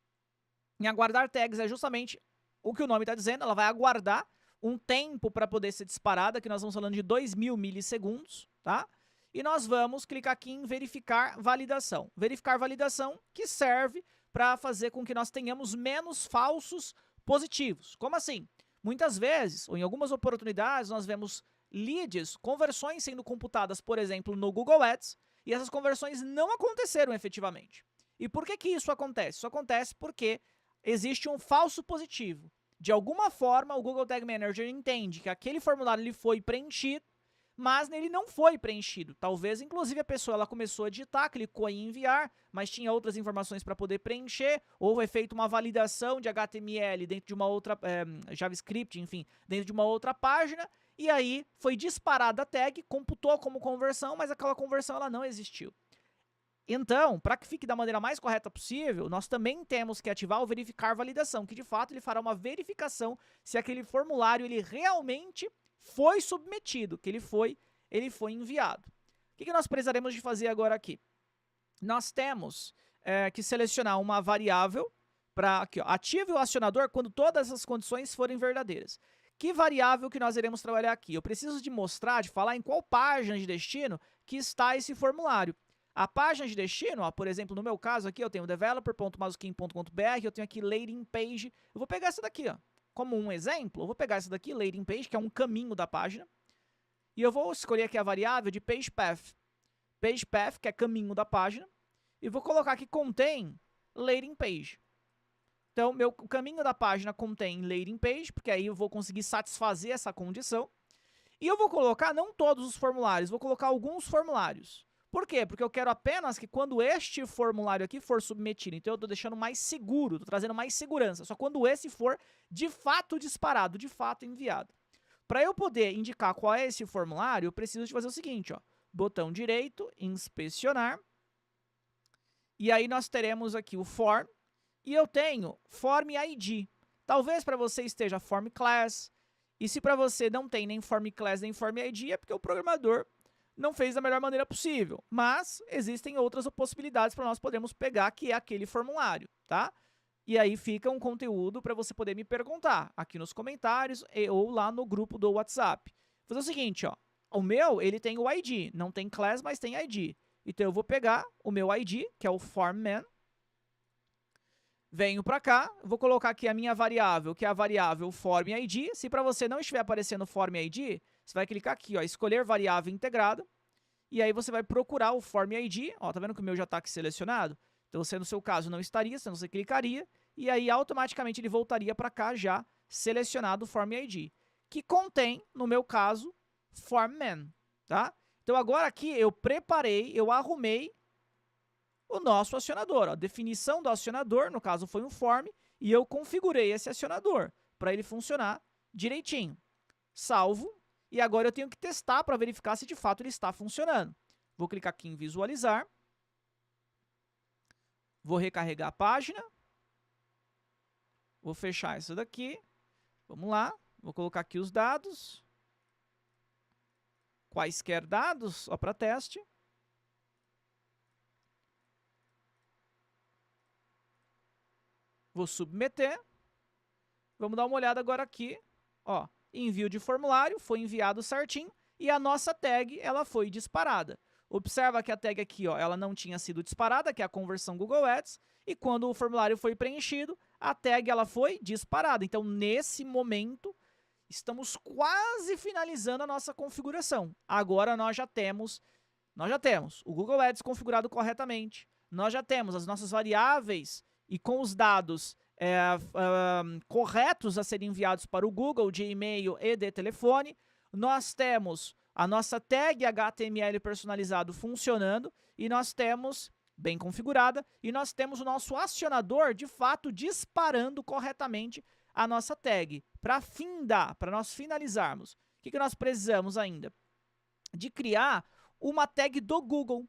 Em aguardar tags é justamente o que o nome está dizendo, ela vai aguardar um tempo para poder ser disparada, que nós estamos falando de 2000 milissegundos, tá? E nós vamos clicar aqui em verificar validação. Verificar validação que serve para fazer com que nós tenhamos menos falsos positivos. Como assim? Muitas vezes, ou em algumas oportunidades, nós vemos leads, conversões sendo computadas, por exemplo, no Google Ads, e essas conversões não aconteceram efetivamente. E por que isso acontece? Isso acontece porque existe um falso positivo. De alguma forma, o Google Tag Manager entende que aquele formulário ele foi preenchido, mas ele não foi preenchido. Talvez, inclusive, a pessoa ela começou a digitar, clicou em enviar, mas tinha outras informações para poder preencher, ou foi feita uma validação de HTML dentro de uma outra, JavaScript, enfim, dentro de uma outra página, e aí foi disparada a tag, computou como conversão, mas aquela conversão ela não existiu. Então, para que fique da maneira mais correta possível, nós também temos que ativar o verificar validação, que de fato ele fará uma verificação se aquele formulário ele realmente foi submetido, que ele foi enviado. O que nós precisaremos de fazer agora aqui? Nós temos que selecionar uma variável para aqui, ó, ative o acionador quando todas as condições forem verdadeiras. Que variável que nós iremos trabalhar aqui? Eu preciso de mostrar, de falar em qual página de destino que está esse formulário. A página de destino, ó, por exemplo, no meu caso aqui, eu tenho developer.mazzucchini.com.br, eu tenho aqui landing page. Eu vou pegar essa daqui, ó, como um exemplo. Eu vou pegar essa daqui, landing page, que é um caminho da página. E eu vou escolher aqui a variável de page path. Page path, que é caminho da página. E vou colocar que contém landing page. Então, o caminho da página contém landing page, porque aí eu vou conseguir satisfazer essa condição. E eu vou colocar, não todos os formulários, vou colocar alguns formulários. Por quê? Porque eu quero apenas que quando este formulário aqui for submetido, então eu estou deixando mais seguro, estou trazendo mais segurança, só quando esse for de fato disparado, de fato enviado. Para eu poder indicar qual é esse formulário, eu preciso de fazer o seguinte, ó, botão direito, inspecionar, e aí nós teremos aqui o form, e eu tenho form ID. Talvez para você esteja form class, e se para você não tem nem form class nem form ID, é porque o programador não fez da melhor maneira possível, mas existem outras possibilidades para nós podermos pegar, que é aquele formulário, tá? E aí fica um conteúdo para você poder me perguntar aqui nos comentários ou lá no grupo do WhatsApp. Vou fazer o seguinte, ó, o meu, ele tem o ID, não tem class, mas tem ID. Então eu vou pegar o meu ID, que é o formman, Venho para cá, vou colocar aqui a minha variável, que é a variável form_id. Se para você não estiver aparecendo form_id, você vai clicar aqui, ó, escolher variável integrada. E aí você vai procurar o form_id. Ó, tá vendo que o meu já está aqui selecionado? Então você, no seu caso, não estaria, senão você clicaria. E aí, automaticamente, ele voltaria para cá já selecionado o form_id, que contém, no meu caso, form_man, tá? Então, agora aqui eu preparei, eu arrumei o nosso acionador. A definição do acionador, no caso, foi um form, e eu configurei esse acionador para ele funcionar direitinho. Salvo, e agora eu tenho que testar para verificar se de fato ele está funcionando. Vou clicar aqui em visualizar. Vou recarregar a página. Vou fechar isso daqui. Vamos lá. Vou colocar aqui os dados. Quaisquer dados, só para teste. Vou submeter. Vamos dar uma olhada agora aqui. Ó, envio de formulário, foi enviado certinho. E a nossa tag, ela foi disparada. Observa que a tag aqui, ó, ela não tinha sido disparada, que é a conversão Google Ads. E quando o formulário foi preenchido, a tag ela foi disparada. Então, nesse momento, estamos quase finalizando a nossa configuração. Agora nós já temos o Google Ads configurado corretamente. Nós já temos as nossas variáveis e com os dados corretos a serem enviados para o Google de e-mail e de telefone. Nós temos a nossa tag HTML personalizado funcionando e nós temos bem configurada, e nós temos o nosso acionador, de fato, disparando corretamente a nossa tag. Para nós finalizarmos, o que nós precisamos ainda? De criar uma tag do Google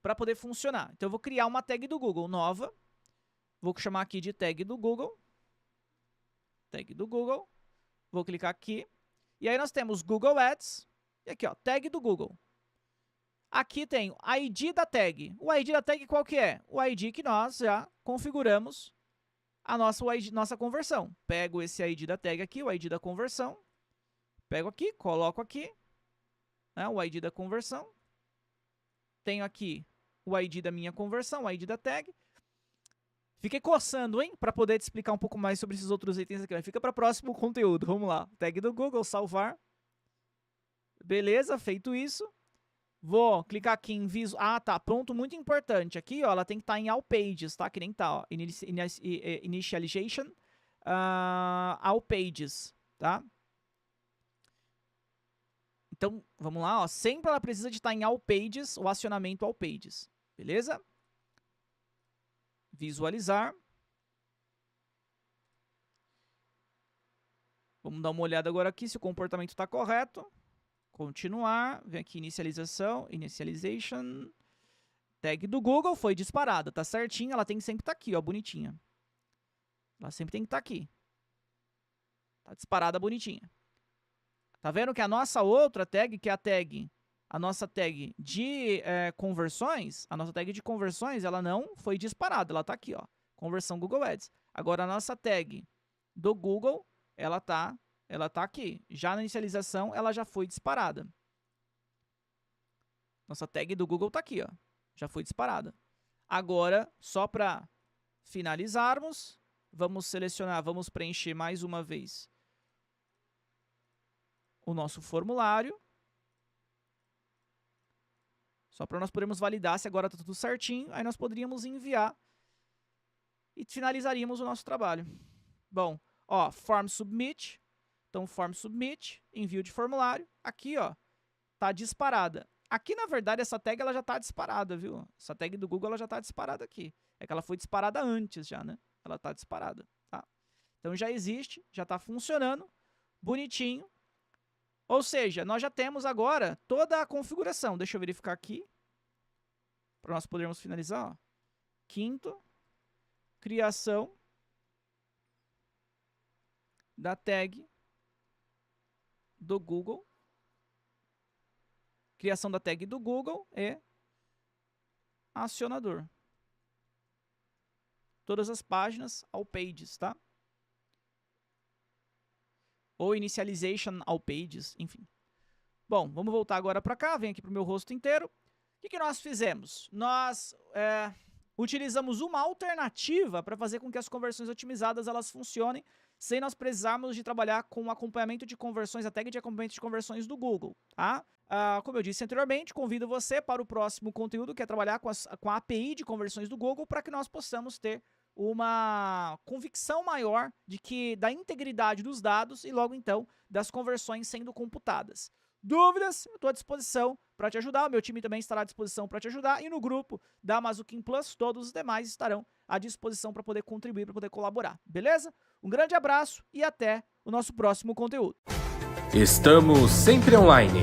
para poder funcionar. Então, eu vou criar uma tag do Google nova. Vou chamar aqui de tag do Google. Tag do Google. Vou clicar aqui. E aí, nós temos Google Ads. E aqui, ó, tag do Google. Aqui tem o ID da tag. O ID da tag qual que é? O ID que nós já configuramos a nossa conversão. Pego esse ID da tag aqui, o ID da conversão. Pego aqui, coloco aqui, né, o ID da conversão. Tenho aqui o ID da minha conversão, o ID da tag. Fiquei coçando, hein? Para poder te explicar um pouco mais sobre esses outros itens aqui. Fica para o próximo conteúdo. Vamos lá. Tag do Google, salvar. Beleza, feito isso. Vou clicar aqui em Ah, tá, pronto, muito importante. Aqui, ó, ela tem que estar em All Pages, tá? Que nem tá, ó, Initialization, All Pages, tá? Então, vamos lá, ó, sempre ela precisa de estar em All Pages, o acionamento All Pages, beleza? Visualizar. Vamos dar uma olhada agora aqui se o comportamento está correto. Continuar, vem aqui initialization, tag do Google foi disparada, tá certinho, ela tem que sempre estar aqui, ó, bonitinha. Ela sempre tem que estar aqui. Tá disparada bonitinha. Tá vendo que a nossa outra tag, que é a nossa tag de conversões, ela não foi disparada, ela tá aqui, ó, conversão Google Ads. Agora a nossa tag do Google, ela tá aqui. Já na inicialização, ela já foi disparada. Nossa tag do Google tá aqui, ó. Já foi disparada. Agora, só para finalizarmos, vamos selecionar, vamos preencher mais uma vez o nosso formulário. Só para nós podermos validar se agora tá tudo certinho. Aí nós poderíamos enviar e finalizaríamos o nosso trabalho. Bom, ó, Form Submit. Então, Form Submit, envio de formulário. Aqui, ó, tá disparada. Aqui, na verdade, essa tag ela já tá disparada, viu? Essa tag do Google ela já tá disparada aqui. É que ela foi disparada antes já, né? Ela tá disparada, tá? Então, já existe, já tá funcionando, bonitinho. Ou seja, nós já temos agora toda a configuração. Deixa eu verificar aqui, para nós podermos finalizar, ó. Quinto, criação da tag do Google. Criação da tag do Google e acionador. Todas as páginas, all pages, tá? Ou initialization all pages, enfim. Bom, vamos voltar agora para cá, vem aqui para o meu rosto inteiro. O que nós fizemos? Nós utilizamos uma alternativa para fazer com que as conversões otimizadas elas funcionem sem nós precisarmos de trabalhar com o acompanhamento de conversões, a tag de acompanhamento de conversões do Google, tá? Como eu disse anteriormente, convido você para o próximo conteúdo, que é trabalhar com a API de conversões do Google, para que nós possamos ter uma convicção maior da integridade dos dados e logo então das conversões sendo computadas. Dúvidas? Eu estou à disposição para te ajudar, o meu time também estará à disposição para te ajudar, e no grupo da Amazukin Plus, todos os demais estarão à disposição para poder contribuir, para poder colaborar, beleza? Um grande abraço e até o nosso próximo conteúdo. Estamos sempre online.